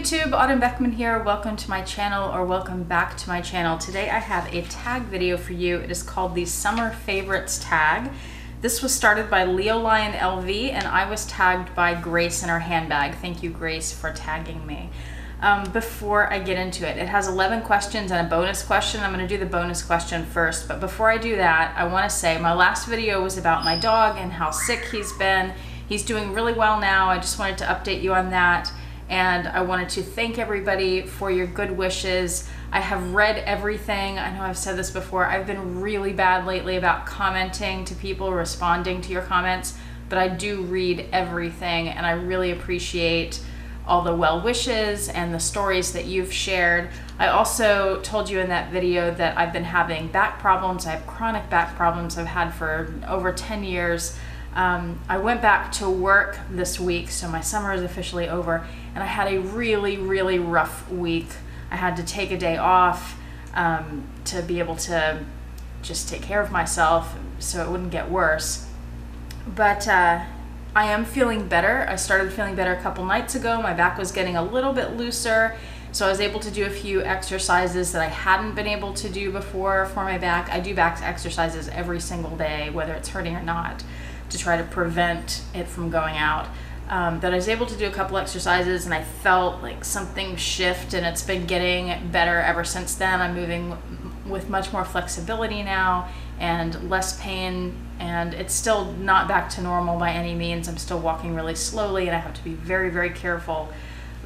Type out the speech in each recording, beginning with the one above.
YouTube, Autumn Beckman here. Welcome to my channel, or welcome back to my channel. Today I have a tag video for you. It is called the Summer Favorites tag. This was started by Leo Lion LV and I was tagged by Grace in her handbag. Thank you, Grace, for tagging me. Before I get into it, it has 11 questions and a bonus question. I'm going to do the bonus question first, but before I do that, I want to say my last video was about my dog and how sick he's been. He's doing really well now. I just wanted to update you on that. And I wanted to thank everybody for your good wishes. I have read everything. I know I've said this before. I've been really bad lately about commenting to people, responding to your comments, but I do read everything and I really appreciate all the well wishes and the stories that you've shared. I also told you in that video that I've been having back problems. I have chronic back problems I've had for over 10 years. I went back to work this week, so my summer is officially over, and I had a really, really rough week. I had to take a day off to be able to just take care of myself so it wouldn't get worse. But I am feeling better. I started feeling better a couple nights ago. My back was getting a little bit looser, so I was able to do a few exercises that I hadn't been able to do before for my back. I do back exercises every single day, whether it's hurting or not, to try to prevent it from going out. That I was able to do a couple exercises and I felt like something shift, and it's been getting better ever since then. I'm moving with much more flexibility now and less pain, and it's still not back to normal by any means. I'm still walking really slowly and I have to be very, very careful,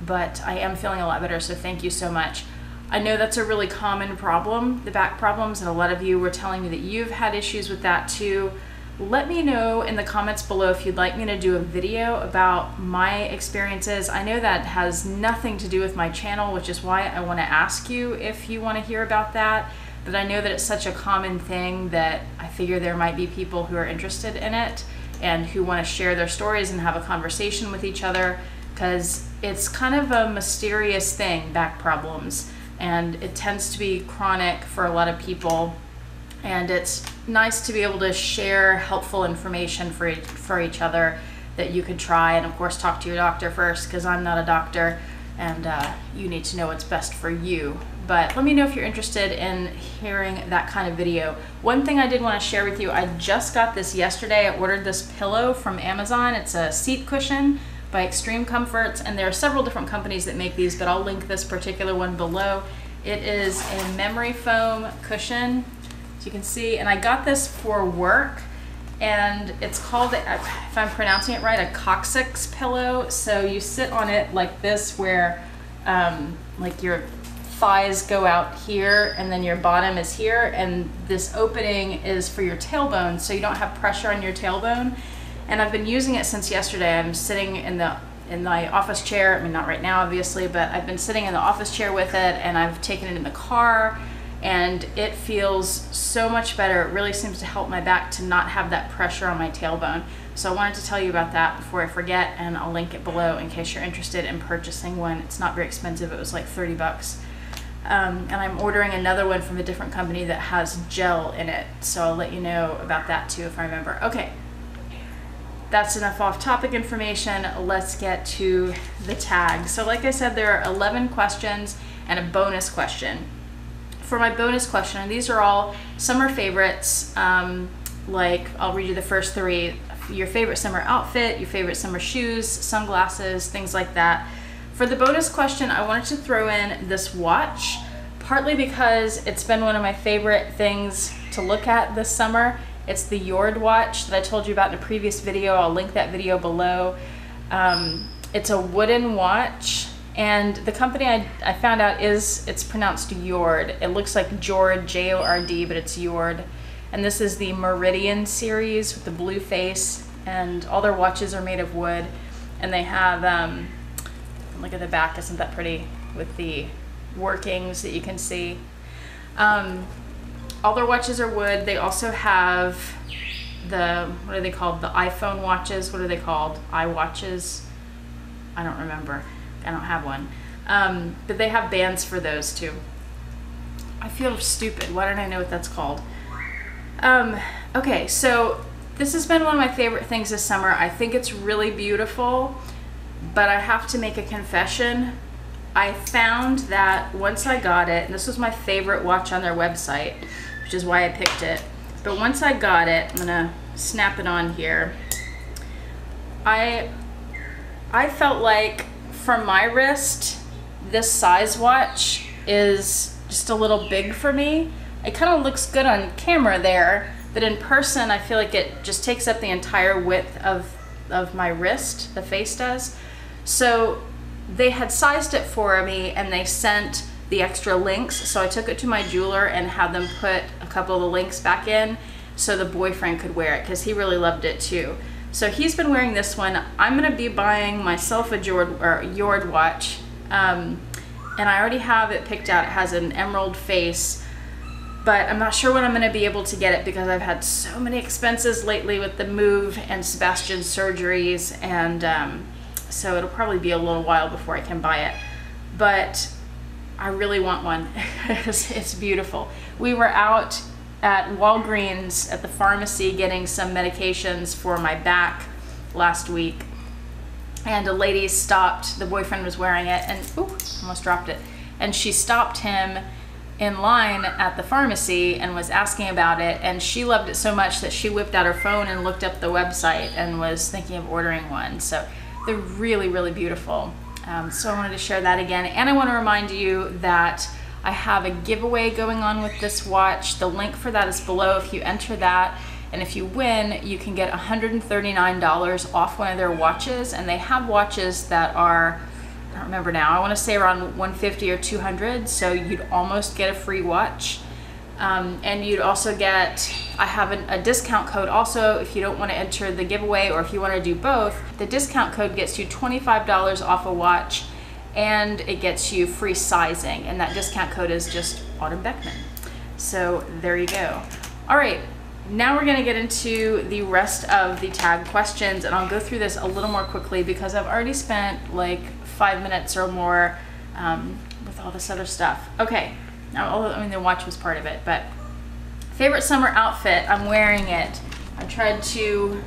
but I am feeling a lot better, so thank you so much. I know that's a really common problem, the back problems, and a lot of you were telling me that you've had issues with that too. Let me know in the comments below if you'd like me to do a video about my experiences. I know that has nothing to do with my channel, which is why I want to ask you if you want to hear about that. But I know that it's such a common thing that I figure there might be people who are interested in it and who want to share their stories and have a conversation with each other, because it's kind of a mysterious thing, back problems, and it tends to be chronic for a lot of people. And it's nice to be able to share helpful information for each other that you could try, and of course talk to your doctor first, because I'm not a doctor and you need to know what's best for you. But let me know if you're interested in hearing that kind of video. One thing I did want to share with you, I just got this yesterday. I ordered this pillow from Amazon. It's a seat cushion by Extreme Comforts, and there are several different companies that make these, but I'll link this particular one below. It is a memory foam cushion, as you can see, and I got this for work, and it's called, if I'm pronouncing it right, a coccyx pillow. So you sit on it like this, where like your thighs go out here and then your bottom is here, and this opening is for your tailbone, so you don't have pressure on your tailbone. And I've been using it since yesterday. I'm sitting in my office chair. I mean, not right now obviously, but I've been sitting in the office chair with it, and I've taken it in the car, and it feels so much better. It really seems to help my back to not have that pressure on my tailbone. So I wanted to tell you about that before I forget, and I'll link it below in case you're interested in purchasing one. It's not very expensive. It was like 30 bucks. And I'm ordering another one from a different company that has gel in it, so I'll let you know about that too if I remember. Okay, that's enough off-topic information. Let's get to the tag. So like I said, there are 11 questions and a bonus question. For my bonus question, and these are all summer favorites, like I'll read you the first three: your favorite summer outfit, your favorite summer shoes, sunglasses, things like that. For the bonus question, I wanted to throw in this watch, partly because it's been one of my favorite things to look at this summer. It's the Jord watch that I told you about in a previous video. I'll link that video below. It's a wooden watch, and the company I found out it's pronounced Jord. It looks like Jord, J-O-R-D, but it's Jord. And this is the Meridian series with the blue face, and all their watches are made of wood. And they have, look at the back, isn't that pretty, with the workings that you can see. All their watches are wood. They also have what are they called? The iPhone watches. What are they called? iWatches? I don't remember. I don't have one. But they have bands for those too. I feel stupid. Why don't I know what that's called? Okay, so this has been one of my favorite things this summer. I think it's really beautiful, but I have to make a confession. I found that once I got it, and this was my favorite watch on their website, which is why I picked it, but once I got it, I'm gonna snap it on here, I felt like for my wrist, this size watch is just a little big for me. It kind of looks good on camera there, but in person I feel like it just takes up the entire width of my wrist, the face does. So they had sized it for me and they sent the extra links, so I took it to my jeweler and had them put a couple of the links back in so the boyfriend could wear it, because he really loved it too. So he's been wearing this one. I'm gonna be buying myself a Jord watch, and I already have it picked out. It has an emerald face, but I'm not sure when I'm gonna be able to get it because I've had so many expenses lately with the move and Sebastian's surgeries, and so it'll probably be a little while before I can buy it. But I really want one. It's beautiful. We were out at Walgreens at the pharmacy getting some medications for my back last week, and a lady stopped, the boyfriend was wearing it, and ooh, almost dropped it, and she stopped him in line at the pharmacy and was asking about it, and she loved it so much that she whipped out her phone and looked up the website and was thinking of ordering one. So they're really, really beautiful. So I wanted to share that again, and I want to remind you that I have a giveaway going on with this watch. The link for that is below. If you enter that, and if you win, you can get $139 off one of their watches, and they have watches that are, I don't remember now, I want to say around 150 or 200, so you'd almost get a free watch. And you'd also get, I have a discount code also if you don't want to enter the giveaway, or if you want to do both. The discount code gets you $25 off a watch, and it gets you free sizing, and that discount code is just Autumn Beckman. So there you go. All right, now we're gonna get into the rest of the tag questions, and I'll go through this a little more quickly because I've already spent like 5 minutes or more with all this other stuff. Okay, now, I mean, the watch was part of it, but favorite summer outfit, I'm wearing it. I tried to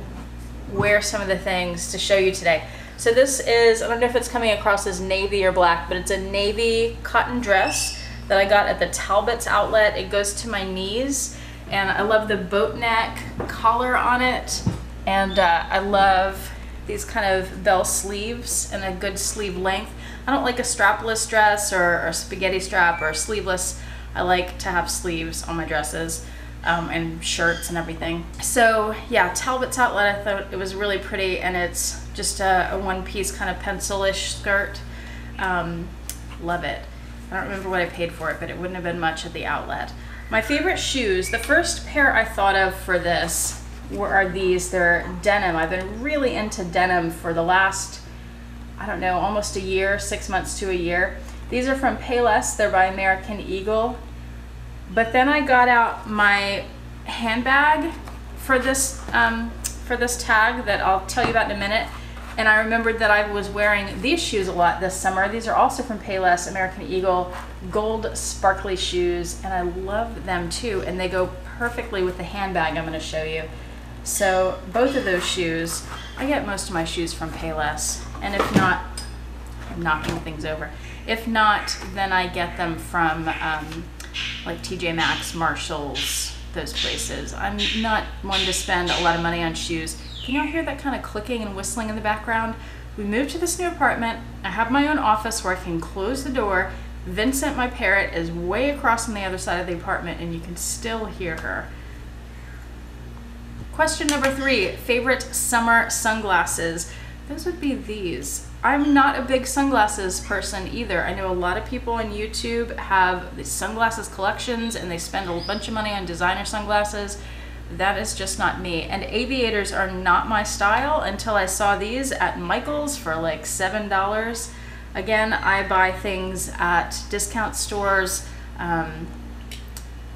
wear some of the things to show you today. So this is, I don't know if it's coming across as navy or black, but it's a navy cotton dress that I got at the Talbot's outlet. It goes to my knees, and I love the boat neck collar on it, and I love these kind of bell sleeves and a good sleeve length. I don't like a strapless dress or a spaghetti strap or sleeveless. I like to have sleeves on my dresses and shirts and everything. So yeah, Talbot's outlet, I thought it was really pretty, and it's just a one-piece kind of pencil-ish skirt. Love it. I don't remember what I paid for it, but it wouldn't have been much at the outlet. My favorite shoes, the first pair I thought of for this are these. They're denim. I've been really into denim for the last, I don't know, almost a year, 6 months to a year. These are from Payless. They're by American Eagle. But then I got out my handbag for this tag that I'll tell you about in a minute. And I remembered that I was wearing these shoes a lot this summer. These are also from Payless, American Eagle, gold sparkly shoes, and I love them too. And they go perfectly with the handbag I'm going to show you. So both of those shoes, I get most of my shoes from Payless. And if not, I'm knocking things over. If not, then I get them from like TJ Maxx, Marshalls, those places. I'm not one to spend a lot of money on shoes. Can y'all hear that kind of clicking and whistling in the background? We moved to this new apartment. I have my own office where I can close the door. Vincent, my parrot, is way across on the other side of the apartment, and you can still hear her. Question number 3, favorite summer sunglasses. Those would be these. I'm not a big sunglasses person either. I know a lot of people on YouTube have these sunglasses collections and they spend a bunch of money on designer sunglasses. That is just not me. And aviators are not my style until I saw these at Michael's for like $7. Again, I buy things at discount stores.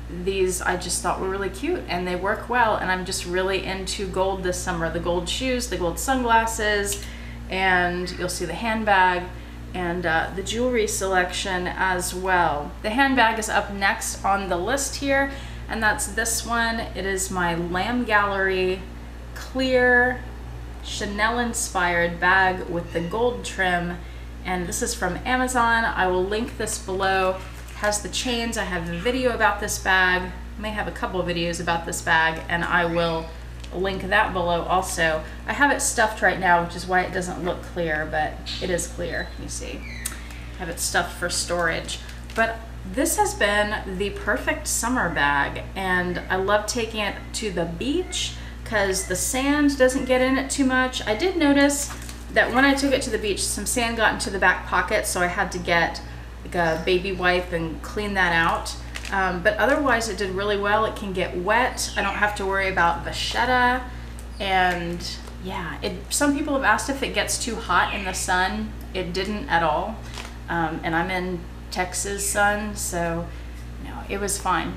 These I just thought were really cute and they work well, and I'm just really into gold this summer. The gold shoes, the gold sunglasses, and you'll see the handbag and the jewelry selection as well. The handbag is up next on the list here, and that's this one. It is my Lamb Gallery clear Chanel inspired bag with the gold trim, and this is from Amazon. I will link this below. It has the chains. I have a video about this bag. I may have a couple of videos about this bag, and I will link that below also. I have it stuffed right now, which is why it doesn't look clear, but it is clear. You see, I have it stuffed for storage. But this has been the perfect summer bag, and I love taking it to the beach because the sand doesn't get in it too much. I did notice that when I took it to the beach, some sand got into the back pocket, so I had to get like a baby wipe and clean that out. But otherwise it did really well. It can get wet. I don't have to worry about vachetta. And yeah, some people have asked if it gets too hot in the sun. It didn't at all. And I'm in Texas sun, so no, it was fine.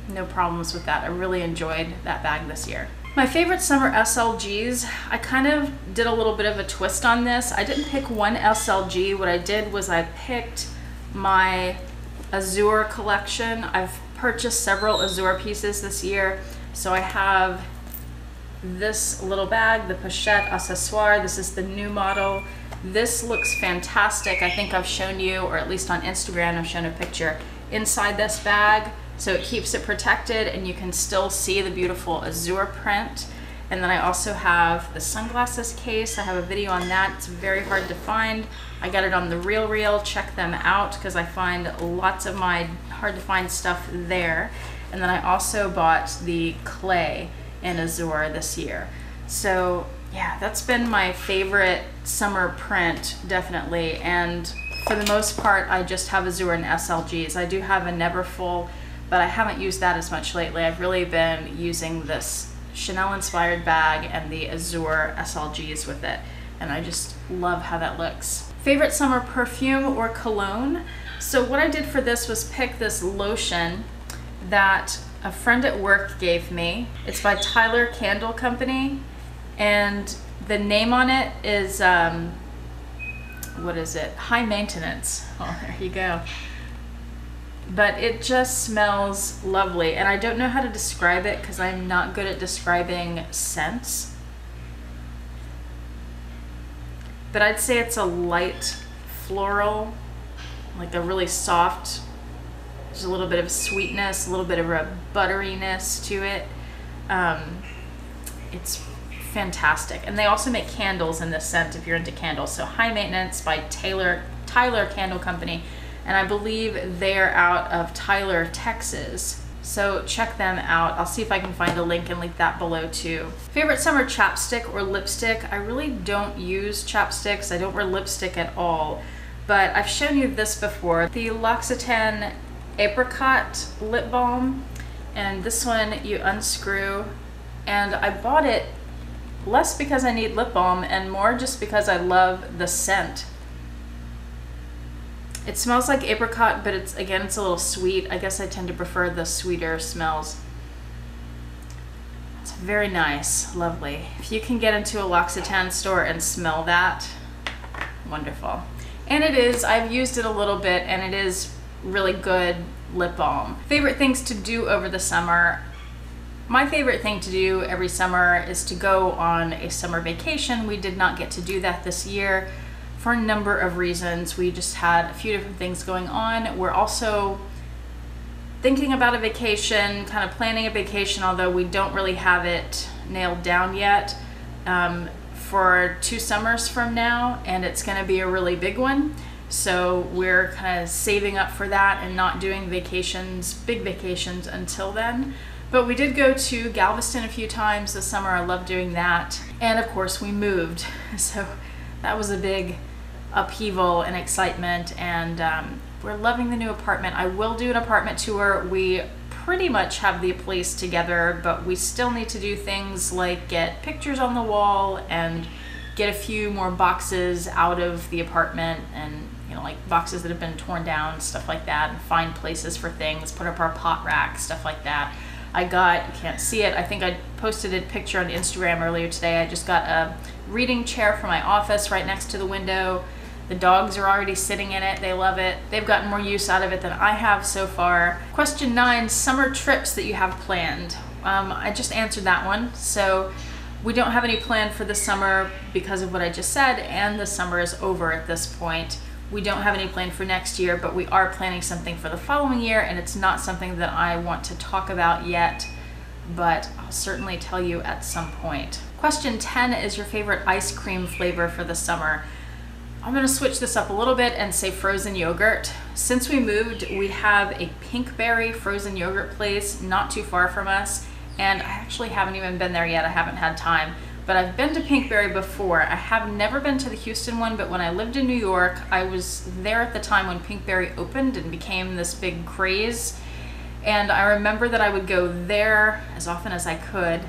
No problems with that. I really enjoyed that bag this year. My favorite summer SLGs, I kind of did a little bit of a twist on this. I didn't pick one SLG. What I did was I picked my Azure collection. I've purchased several Azure pieces this year. So I have this little bag, the Pochette Accessoire. This is the new model. This looks fantastic. I think I've shown you, or at least on Instagram, I've shown a picture inside this bag. So it keeps it protected and you can still see the beautiful Azure print. And then I also have the sunglasses case. I have a video on that. It's very hard to find. I got it on the Real. Check them out because I find lots of my hard to find stuff there. And then I also bought the clay in Azure this year. So yeah, that's been my favorite summer print, definitely. And for the most part, I just have Azure and SLGs. I do have a Neverfull, but I haven't used that as much lately. I've really been using this Chanel inspired bag and the Azure SLGs with it. And I just love how that looks. Favorite summer perfume or cologne? So what I did for this was pick this lotion that a friend at work gave me. It's by Tyler Candle Company. And the name on it is, what is it? High Maintenance. Oh, there you go. But it just smells lovely. And I don't know how to describe it because I'm not good at describing scents. But I'd say it's a light floral, like a really soft, there's a little bit of sweetness, a little bit of a butteriness to it. It's fantastic. And they also make candles in this scent if you're into candles. So High Maintenance by Tyler Candle Company. And I believe they're out of Tyler, Texas. So check them out. I'll see if I can find a link and link that below too. Favorite summer chapstick or lipstick? I really don't use chapsticks. I don't wear lipstick at all. But I've shown you this before. The L'Occitane Apricot Lip Balm. And this one you unscrew. And I bought it less because I need lip balm and more just because I love the scent. It smells like apricot, but it's a little sweet. I guess I tend to prefer the sweeter smells. It's very nice, lovely. If you can get into a L'Occitane store and smell that, wonderful. And it is, I've used it a little bit and it is really good lip balm. Favorite things to do over the summer? My favorite thing to do every summer is to go on a summer vacation. We did not get to do that this year for a number of reasons. We just had a few different things going on. We're also thinking about a vacation, kind of planning a vacation, although we don't really have it nailed down yet, for 2 summers from now, and it's going to be a really big one. So we're kind of saving up for that and not doing vacations, big vacations until then. But we did go to Galveston a few times this summer. I love doing that. And of course we moved. So that was a big upheaval and excitement, and we're loving the new apartment. I will do an apartment tour. We pretty much have the place together, but we still need to do things like get pictures on the wall and get a few more boxes out of the apartment, and like boxes that have been torn down, stuff like that, and find places for things, put up our pot rack, stuff like that. You can't see it, I think I posted a picture on Instagram earlier today. I just got a reading chair for my office right next to the window. The dogs are already sitting in it. They love it. They've gotten more use out of it than I have so far. Question 9, summer trips that you have planned. I just answered that one. So we don't have any planned for the summer because of what I just said, and the summer is over at this point. We don't have any plan for next year, but we are planning something for the following year, and it's not something that I want to talk about yet, but I'll certainly tell you at some point. Question 10 is your favorite ice cream flavor for the summer. I'm gonna switch this up a little bit and say frozen yogurt. Since we moved, we have a Pinkberry frozen yogurt place not too far from us, and I actually haven't even been there yet. I haven't had time. But I've been to Pinkberry before. I have never been to the Houston one, but when I lived in New York, I was there at the time when Pinkberry opened and became this big craze. And I remember that I would go there as often as I could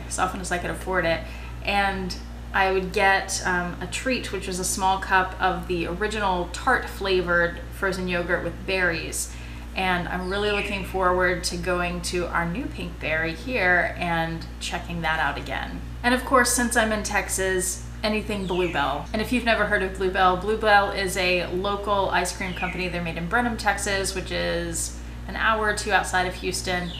afford it. And I would get a treat, which was a small cup of the original tart flavored frozen yogurt with berries. And I'm really looking forward to going to our new Pinkberry here and checking that out again. And of course, since I'm in Texas, anything Bluebell. And if you've never heard of Bluebell, Bluebell is a local ice cream company. They're made in Brenham, Texas, which is an hour or two outside of Houston.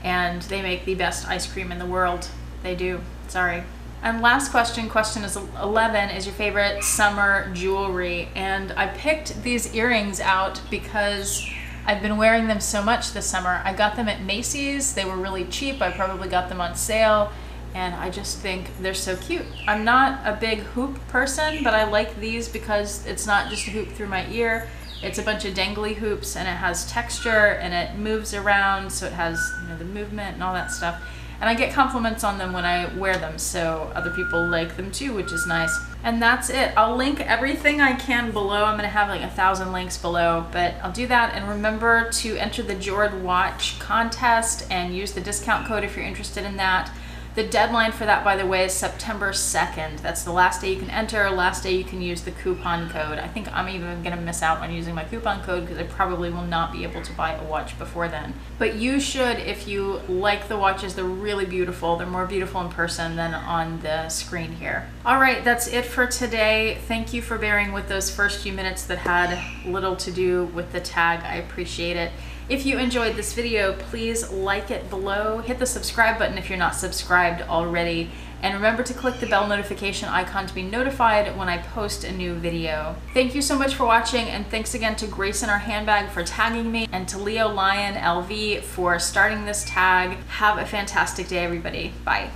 And they make the best ice cream in the world. They do, sorry. And last question is 11, is your favorite summer jewelry. And I picked these earrings out because I've been wearing them so much this summer. I got them at Macy's. They were really cheap. I probably got them on sale, and I just think they're so cute. I'm not a big hoop person, but I like these because it's not just a hoop through my ear. It's a bunch of dangly hoops, and it has texture, and it moves around, so it has, you know, the movement and all that stuff. And I get compliments on them when I wear them, so other people like them too, which is nice. And that's it. I'll link everything I can below. I'm gonna have like 1,000 links below, but I'll do that. And remember to enter the Jord watch contest and use the discount code if you're interested in that. The deadline for that, by the way, is September 2nd. That's the last day you can enter, last day you can use the coupon code. I think I'm even gonna miss out on using my coupon code because I probably will not be able to buy a watch before then. But you should if you like the watches. They're really beautiful. They're more beautiful in person than on the screen here. All right, that's it for today. Thank you for bearing with those first few minutes that had little to do with the tag. I appreciate it. If you enjoyed this video, please like it below. Hit the subscribe button if you're not subscribed already. And remember to click the bell notification icon to be notified when I post a new video. Thank you so much for watching, and thanks again to Grace and our handbag for tagging me, and to Leo Lion LV for starting this tag. Have a fantastic day, everybody. Bye.